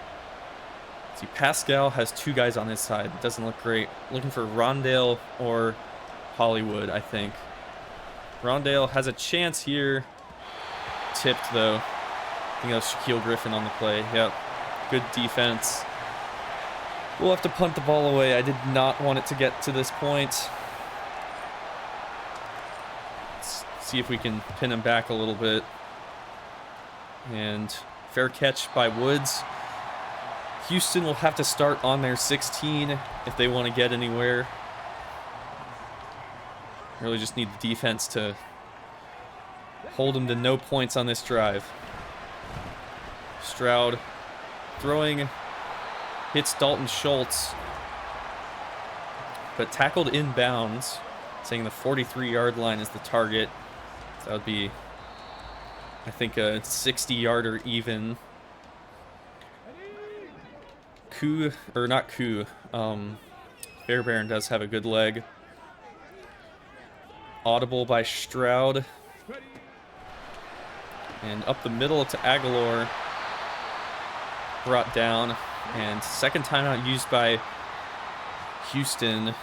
See, Pascal has 2 guys on his side. It doesn't look great. Looking for Rondale or Hollywood, I think. Rondale has a chance here. Tipped, though. I think that was Shaquille Griffin on the play. Yep. Good defense. We'll have to punt the ball away. I did not want it to get to this point. Let's see if we can pin him back a little bit. And fair catch by Woods. Houston will have to start on their 16 if they want to get anywhere. Really just need the defense to hold them to no points on this drive. Stroud throwing, hits Dalton Schultz, but tackled inbounds, saying the 43-yard line is the target. So that would be, I think, a 60-yarder even. Fairbairn does have a good leg. Audible by Stroud. And up the middle to Aguilar. Brought down. And second timeout used by Houston.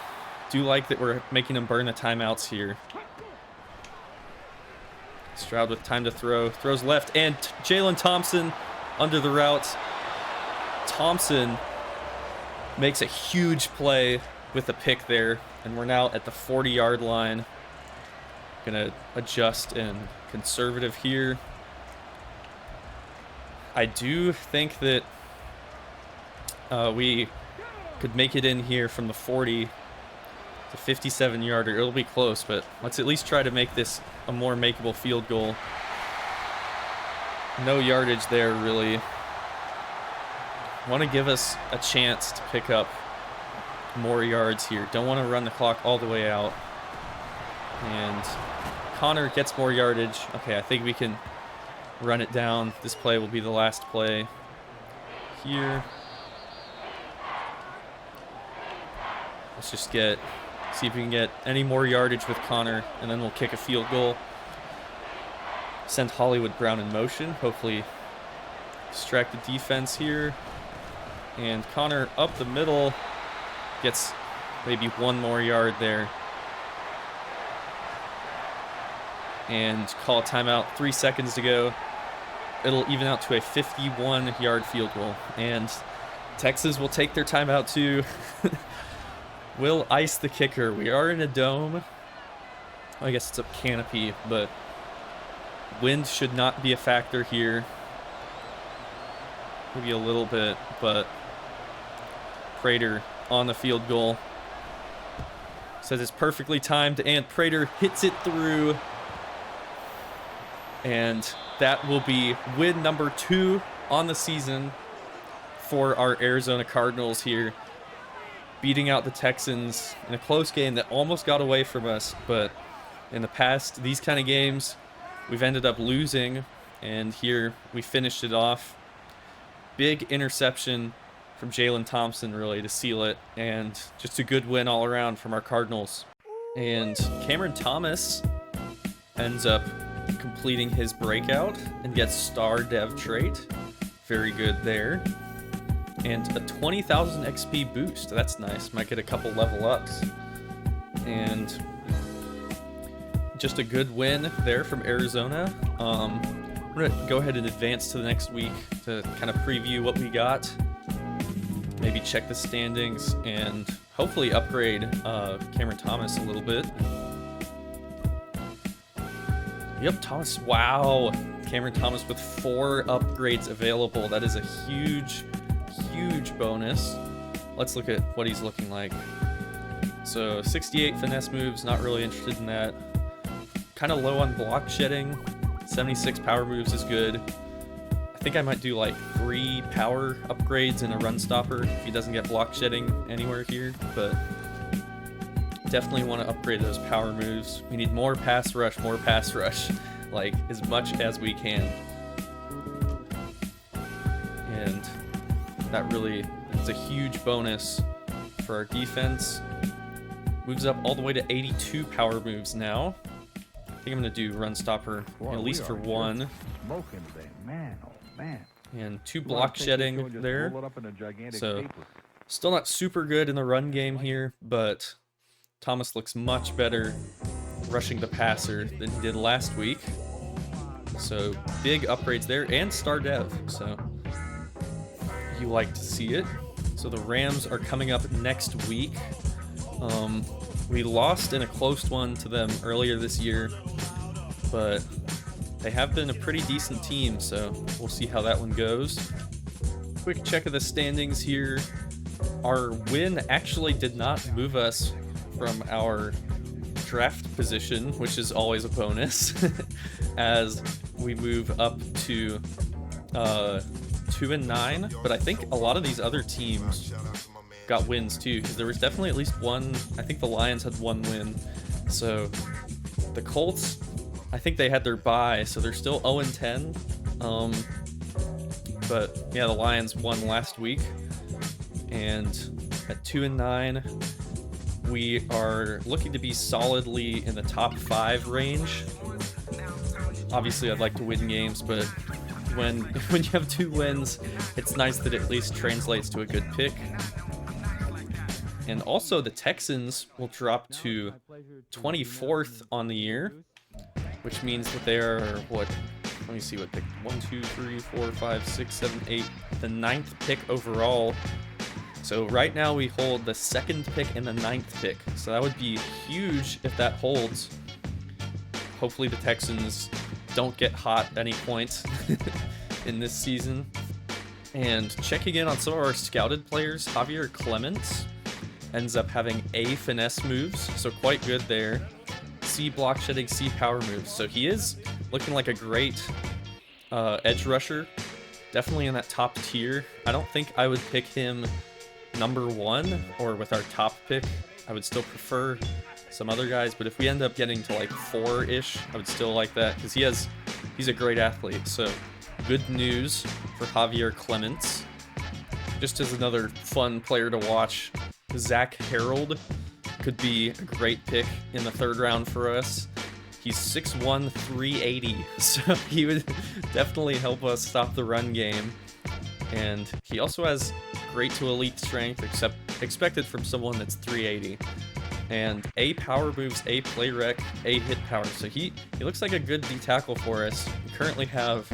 Do like that we're making them burn the timeouts here. Stroud with time to throw. Throws left. And Jalen Thompson under the route. Thompson makes a huge play with a pick there. And we're now at the 40-yard line. Gonna adjust and conservative here. I do think that we could make it in here from the 40 to 57-yarder. It'll be close, but let's at least try to make this a more makeable field goal. No yardage there, really. Want to give us a chance to pick up more yards here. Don't want to run the clock all the way out. And Connor gets more yardage. Okay, I think we can run it down. This play will be the last play here. Let's just see if we can get any more yardage with Connor, and then we'll kick a field goal. Send Hollywood Brown in motion. Hopefully distract the defense here. And Connor up the middle gets maybe one more yard there. And call a timeout. 3 seconds to go. It'll even out to a 51-yard field goal. And Texas will take their timeout too. Will ice the kicker. We are in a dome. I guess it's a canopy, but wind should not be a factor here. Maybe a little bit, but Prater on the field goal. Says it's perfectly timed, and Prater hits it through. And that will be win number 2 on the season for our Arizona Cardinals here. Beating out the Texans in a close game that almost got away from us. But in the past, these kind of games, we've ended up losing. And here we finished it off. Big interception from Jalen Thompson, really, to seal it. And just a good win all around from our Cardinals. And Cameron Thomas ends up completing his breakout and gets star dev trait. Very good there. and a 20,000 XP boost. That's nice. Might get a couple level ups. And just a good win there from Arizona. I'm gonna go ahead and advance to the next week to kind of preview what we got. Maybe check the standings and hopefully upgrade Cameron Thomas a little bit. Yep, Thomas. Wow. Cameron Thomas with 4 upgrades available. That is a huge, huge bonus. Let's look at what he's looking like. So 68 finesse moves, not really interested in that. Kind of low on block shedding. 76 power moves is good. I think I might do like 3 power upgrades and a run stopper if he doesn't get block shedding anywhere here, but definitely want to upgrade those power moves. We need more pass rush, like as much as we can. And that really is a huge bonus for our defense. Moves up all the way to 82 power moves now. I think I'm going to do run stopper at least for 1. And 2 block shedding there. So still not super good in the run game here, but Thomas looks much better rushing the passer than he did last week. So big upgrades there, and star dev. So you like to see it. So the Rams are coming up next week. We lost in a close one to them earlier this year, but they have been a pretty decent team, so we'll see how that one goes. Quick check of the standings here. Our win actually did not move us from our draft position, which is always a bonus, as we move up to 2-9. But I think a lot of these other teams got wins too, because there was definitely at least one. I think the Lions had 1 win. So the Colts, I think they had their bye, so they're still 0-10. But yeah, the Lions won last week, and at 2-9, we are looking to be solidly in the top 5 range. Obviously, I'd like to win games, but when you have 2 wins, it's nice that it at least translates to a good pick. And also, the Texans will drop to 24th on the year, which means that they are, what? Let me see what pick. 1, 2, 3, 4, 5, 6, 7, 8. The 9th pick overall. So right now we hold the 2nd pick and the 9th pick. So that would be huge if that holds. Hopefully the Texans don't get hot at any point in this season. And checking in on some of our scouted players, Javier Clements ends up having A finesse moves, so quite good there. C block shedding, C power moves. So he is looking like a great edge rusher. Definitely in that top tier. I don't think I would pick him number 1 or with our top pick. I would still prefer some other guys, but if we end up getting to like 4-ish, I would still like that, because he's a great athlete. So good news for Javier Clements. Just as another fun player to watch, Zach Harold could be a great pick in the 3rd round for us. He's 6'1", 380, so he would definitely help us stop the run game. And he also has great to elite strength, expected from someone that's 380. And A power moves, A play rec, A hit power. So he looks like a good D tackle for us. We currently have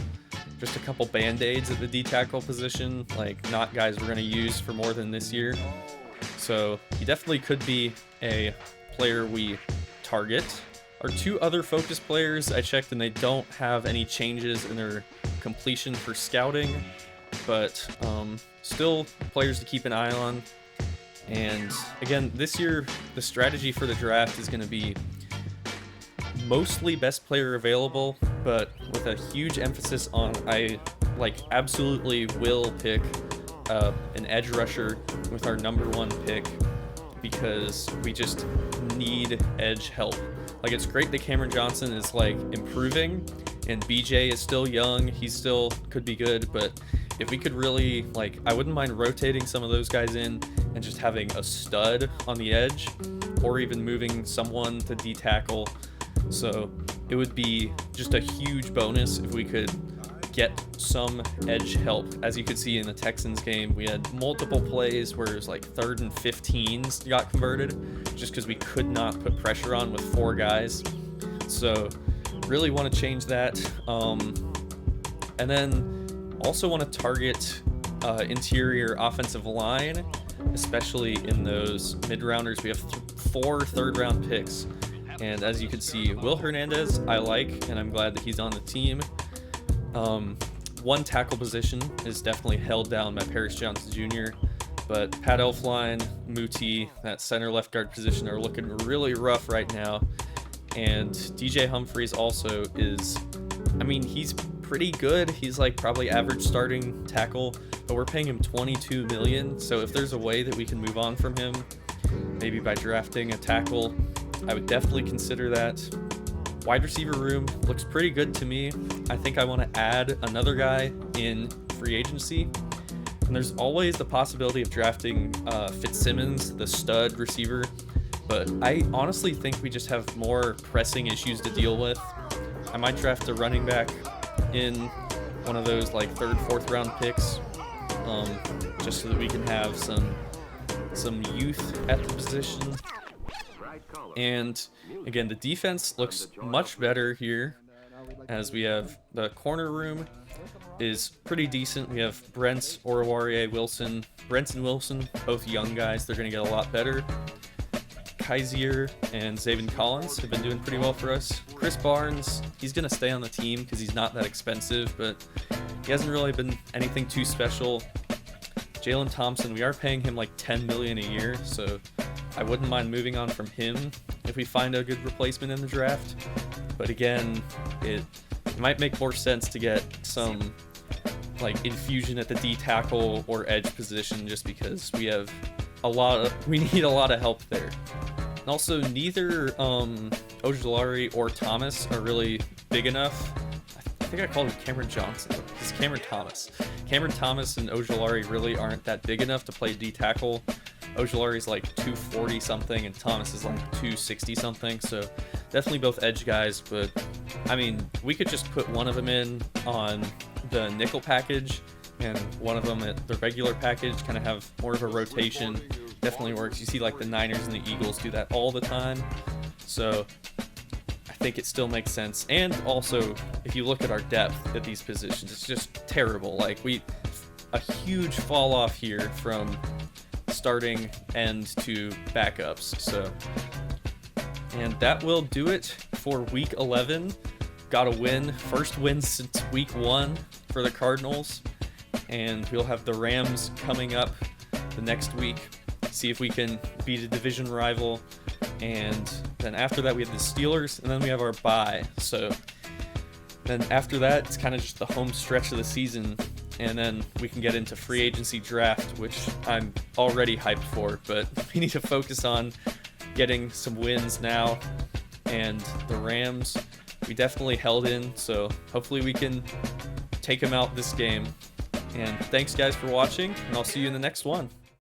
just a couple band-aids at the D tackle position, like not guys we're going to use for more than this year. So he definitely could be a player we target. Our 2 other focus players, I checked and they don't have any changes in their completion for scouting, but still players to keep an eye on. And again, this year, the strategy for the draft is going to be mostly best player available, but with a huge emphasis on I absolutely will pick an edge rusher with our number 1 pick, because we just need edge help. Like, it's great that Cameron Johnson is like improving, and BJ is still young. He still could be good, but if we could really, I wouldn't mind rotating some of those guys in and just having a stud on the edge, or even moving someone to D tackle. So it would be just a huge bonus if we could get some edge help. As you could see in the Texans game, we had multiple plays where it was like 3rd and 15s got converted just because we could not put pressure on with 4 guys. So really want to change that. And then also want to target interior offensive line, especially in those mid-rounders. We have 4 third-round picks. And as you can see, Will Hernandez I like, and I'm glad that he's on the team. One tackle position is definitely held down by Paris Johnson Jr., but Pat Elflein, Muti, that center left guard position are looking really rough right now. And DJ Humphries also is, I mean, he's pretty good. He's like probably average starting tackle, but we're paying him $22 million. So if there's a way that we can move on from him, maybe by drafting a tackle, I would definitely consider that. Wide receiver room looks pretty good to me. I think I want to add another guy in free agency. And there's always the possibility of drafting Fitzsimmons, the stud receiver. But I honestly think we just have more pressing issues to deal with. I might draft a running back in one of those like 3rd, 4th round picks, just so that we can have some youth at the position. And again, the defense looks much better here, as we have the corner room is pretty decent. We have Brent, Oruwariye, Wilson, Brent and Wilson, both young guys. They're going to get a lot better. Kaiser and Zaven Collins have been doing pretty well for us. Chris Barnes, he's going to stay on the team because he's not that expensive, but he hasn't really been anything too special. Jalen Thompson, we are paying him like $10 million a year, so I wouldn't mind moving on from him if we find a good replacement in the draft. But again, it might make more sense to get some like infusion at the D tackle or edge position, just because we need a lot of help there. And also, neither Ojulari or Thomas are really big enough. I think I called him Cameron Johnson. It's Cameron Thomas. Cameron Thomas and Ojulari really aren't that big enough to play D tackle. Ojulari's like 240 something and Thomas is like 260 something, so definitely both edge guys. But I mean, we could just put one of them in on the nickel package and one of them at the regular package, kind of have more of a rotation. Definitely works. You see like the Niners and the Eagles do that all the time, so I think it still makes sense. And also, if you look at our depth at these positions, it's just terrible. Like a huge fall off here from starting end to backups. So, and that will do it for week 11. Got a win, first win since week 1 for the Cardinals, and we'll have the Rams coming up the next week. See if we can beat a division rival, and then after that we have the Steelers, and then we have our bye. So then after that, it's kind of just the home stretch of the season, and then we can get into free agency draft, which I'm already hyped for, but we need to focus on getting some wins now. And the Rams, we definitely held in, so hopefully we can take them out this game. And thanks guys for watching, and I'll see you in the next one.